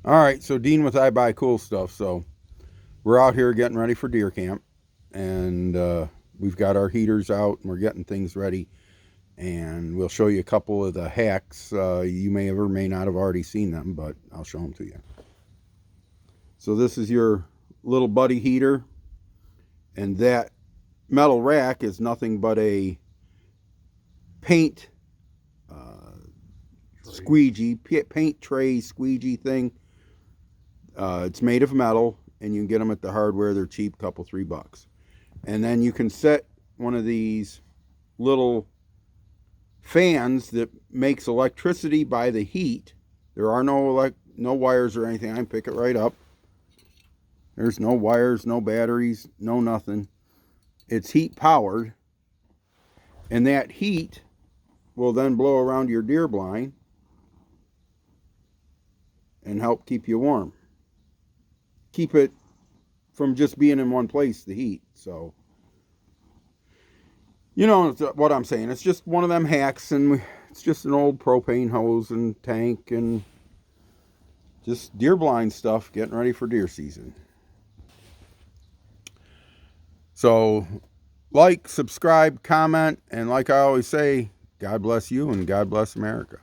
All right, so Dean with I Buy Cool Stuff. So we're out here getting ready for deer camp, and we've got our heaters out and we're getting things ready. And we'll show you a couple of the hacks. You may or may not have already seen them, but I'll show them to you. So this is your little buddy heater, and that metal rack is nothing but a paint squeegee, paint tray squeegee thing. It's made of metal, and you can get them at the hardware. They're cheap, couple $3. And then you can set one of these little fans that makes electricity by the heat. There are no wires or anything. I can pick it right up. There's no wires, no batteries, no nothing. It's heat powered, and that heat will then blow around your deer blind and help keep you warm. Keep it from just being in one place, the heat. So, you know what I'm saying. It's just one of them hacks, and it's just an old propane hose and tank and just deer blind stuff, getting ready for deer season. So, like, subscribe, comment, and like I always say, God bless you and God bless America.